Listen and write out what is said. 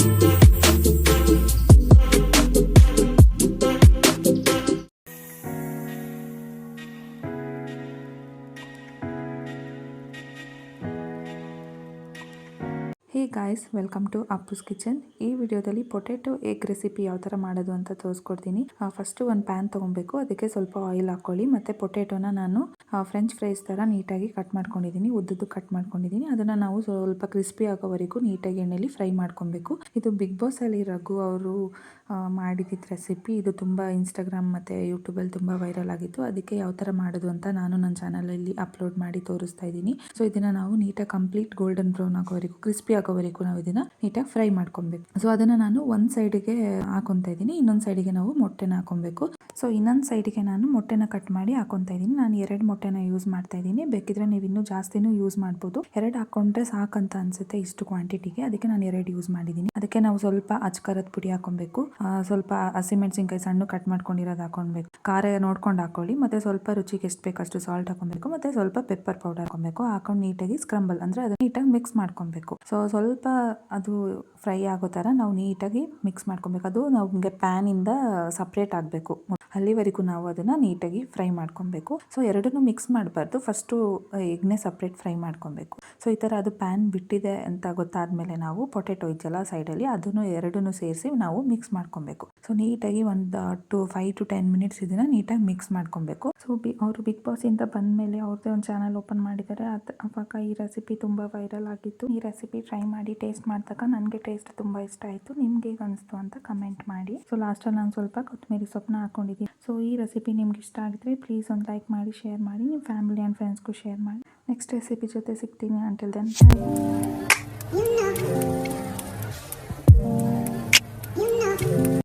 Hey guys, welcome to Appu's kitchen. ಈ ವಿಡಿಯೋದಲ್ಲಿ potato egg recipe ಯಾವ ಥರ ಮಾಡೋದು ಅಂತ ತೋರಿಸ್ಕೊಡ್ತೀನಿ. ಫಸ್ಟು ಒಂದು ಪ್ಯಾನ್ ತೊಗೊಬೇಕು, ಅದಕ್ಕೆ ಸ್ವಲ್ಪ ಆಯಿಲ್ ಹಾಕ್ಕೊಳ್ಳಿ. ಮತ್ತು ಪೊಟೆಟೊನ ನಾನು ಫ್ರೆಂಚ್ ಫ್ರೈಸ್ ಥರ ನೀಟಾಗಿ ಕಟ್ ಮಾಡ್ಕೊಂಡಿದ್ದೀನಿ, ಉದ್ದುದ್ದು ಕಟ್ ಮಾಡ್ಕೊಂಡಿದ್ದೀನಿ. ಅದನ್ನು ನಾವು ಸ್ವಲ್ಪ ಕ್ರಿಸ್ಪಿ ಆಗೋವರೆಗೂ ನೀಟಾಗಿ ಎಣ್ಣೆಲಿ ಫ್ರೈ ಮಾಡ್ಕೊಬೇಕು. ಇದು ಬಿಗ್ ಬಾಸಲ್ಲಿ ರಘು ಅವರು ಮಾಡಿದ್ದಿದ್ದು ರೆಸಿಪಿ. ಇದು ತುಂಬ ಇನ್ಸ್ಟಾಗ್ರಾಮ್ ಮತ್ತು ಯೂಟ್ಯೂಬಲ್ಲಿ ತುಂಬ ವೈರಲ್ ಆಗಿತ್ತು. ಅದಕ್ಕೆ ಯಾವ ಥರ ಮಾಡೋದು ಅಂತ ನಾನು ನನ್ನ ಚಾನಲಲ್ಲಿ ಅಪ್ಲೋಡ್ ಮಾಡಿ ತೋರಿಸ್ತಾ ಇದ್ದೀನಿ. ಸೊ ಇದನ್ನು ನಾವು ನೀಟಾಗಿ ಕಂಪ್ಲೀಟ್ ಗೋಲ್ಡನ್ ಬ್ರೌನ್ ಆಗೋವರೆಗೂ, ಕ್ರಿಸ್ಪಿ ಆಗೋವರೆಗೂ ನಾವು ಇದನ್ನು ನೀಟಾಗಿ ಫ್ರೈ ಮಾಡ್ಕೊಬೇಕು. ಸೊ ಅದನ್ನು ನಾನು ಒಂದು ಸೈಡಿಗೆ ಹಾಕೊತಾ ಇದ್ದೀನಿ, ಇನ್ನೊಂದು ಸೈಡಿಗೆ ನಾವು ಮೊಟ್ಟೆನ ಹಾಕೊಬೇಕು. ಸೊ ಇನ್ನೊಂದು ಸೈಡಿಗೆ ನಾನು ಮೊಟ್ಟೆನ ಕಟ್ ಮಾಡಿ ಹಾಕೊತಾ ಇದ್ದೀನಿ. ನಾನು 2 ಮೊಟ್ಟೆನ ಯೂಸ್ ಮಾಡ್ತಾ ಇದ್ದೀನಿ. ಬೇಕಿದ್ರೆ ನೀವು ಇನ್ನೂ ಜಾಸ್ತಿನೂ ಯೂಸ್ ಮಾಡ್ಬೋದು. 2 ಹಾಕೊಂಡ್ರೆ ಸಾಕಂತ ಅನ್ಸುತ್ತೆ ಇಷ್ಟು ಕ್ವಾಂಟಿಟಿಗೆ, ಅದಕ್ಕೆ ನಾನು 2 ಯೂಸ್ ಮಾಡಿದ್ದೀನಿ. ಅದಕ್ಕೆ ನಾವು ಸ್ವಲ್ಪ ಅಚ್ಕಾರದ ಪುಡಿ ಹಾಕೊಬೇಕು, ಸ್ವಲ್ಪ ಹಸಿಮೆಣಸಿನ್ಕಾಯಿ ಸಣ್ಣ ಕಟ್ ಮಾಡ್ಕೊಂಡಿರೋದು ಹಾಕೊಬೇಕು. ಖಾರ ನೋಡ್ಕೊಂಡು ಹಾಕೊಳ್ಳಿ. ಮತ್ತೆ ಸ್ವಲ್ಪ ರುಚಿಗೆ ಎಷ್ಟು ಬೇಕಷ್ಟು ಸಾಲ್ಟ್ ಹಾಕೊಬೇಕು. ಮತ್ತೆ ಸ್ವಲ್ಪ ಪೆಪ್ಪರ್ ಪೌಡರ್ ಹಾಕೊಬೇಕು. ಹಾಕೊಂಡು ನೀಟಾಗಿ ಸ್ಕ್ರಂಬಲ್ ಅಂದರೆ ಅದನ್ನ ನೀಟಾಗಿ ಮಿಕ್ಸ್ ಮಾಡ್ಕೊಬೇಕು. ಸೊ ಸ್ವಲ್ಪ ಅದು ಫ್ರೈ ಆಗೋ ಥರ ನಾವು ನೀಟಾಗಿ ಮಿಕ್ಸ್ ಮಾಡ್ಕೊಬೇಕು. ಅದು ನಮಗೆ ಪ್ಯಾನಿಂದ ಸಪ್ರೇಟ್ ಆಗಬೇಕು, ಅಲ್ಲಿವರೆಗೂ ನಾವು ಅದನ್ನು ನೀಟಾಗಿ ಫ್ರೈ ಮಾಡ್ಕೊಬೇಕು. ಸೊ ಎರಡನ್ನೂ ಮಿಕ್ಸ್ ಮಾಡಬಾರ್ದು, ಫಸ್ಟು ಎಗ್ನೇ ಸಪ್ರೇಟ್ ಫ್ರೈ ಮಾಡ್ಕೊಬೇಕು. ಸೊ ಈ ಥರ ಅದು ಪ್ಯಾನ್ ಬಿಟ್ಟಿದೆ ಅಂತ ಗೊತ್ತಾದಮೇಲೆ ನಾವು ಪೊಟೆಟೊ ಇದೆಯಲ್ಲ ಸೈಡಲ್ಲಿ, ಅದನ್ನು ಎರಡನ್ನೂ ಸೇರಿಸಿ ನಾವು ಮಿಕ್ಸ್ ಮಾಡ್ಕೊಬೇಕು. ಸೊ ನೀಟಾಗಿ ಒಂದು 5 to 10 ಮಿನಿಟ್ಸ್ ಇದನ್ನು ನೀಟಾಗಿ ಮಿಕ್ಸ್ ಮಾಡ್ಕೊಬೇಕು. ಸೊ ಅವರು ಬಿಗ್ ಬಾಸಿಂದ ಬಂದಮೇಲೆ ಅವ್ರದ್ದೇ ಒಂದು ಚಾನಲ್ ಓಪನ್ ಮಾಡಿದ್ದಾರೆ. ಅವಾಗ ಈ ರೆಸಿಪಿ ತುಂಬ ವೈರಲ್ ಆಗಿತ್ತು. ಈ ರೆಸಿಪಿ ಟ್ರೈ ಮಾಡಿ ಟೇಸ್ಟ್ ಮಾಡಿದಾಗ ನನಗೆ ಟೇಸ್ಟ್ ತುಂಬ ಇಷ್ಟ ಆಯಿತು. ನಿಮ್ಗೆ ಹೇಗೆ ಅನಿಸ್ತು ಅಂತ ಕಮೆಂಟ್ ಮಾಡಿ. ಸೊ ಲಾಸ್ಟಲ್ಲಿ ನಾನು ಸ್ವಲ್ಪ ಕೊತ್ತಂಬರಿ ಸೊಪ್ಪನ್ನ ಹಾಕೊಂಡಿದ್ದೀನಿ. ಸೊ ಈ ರೆಸಿಪಿ ನಿಮ್ಗೆ ಇಷ್ಟ ಆಗಿದ್ರೆ ಪ್ಲೀಸ್ ಒಂದು ಲೈಕ್ ಮಾಡಿ, ಶೇರ್ ಮಾಡಿ, ನಿಮ್ಮ ಫ್ಯಾಮಿಲಿ ಆ್ಯಂಡ್ ಫ್ರೆಂಡ್ಸ್ಗೂ ಶೇರ್ ಮಾಡಿ. ನೆಕ್ಸ್ಟ್ ರೆಸಿಪಿ ಜೊತೆ ಸಿಗ್ತೀನಿ. Until then.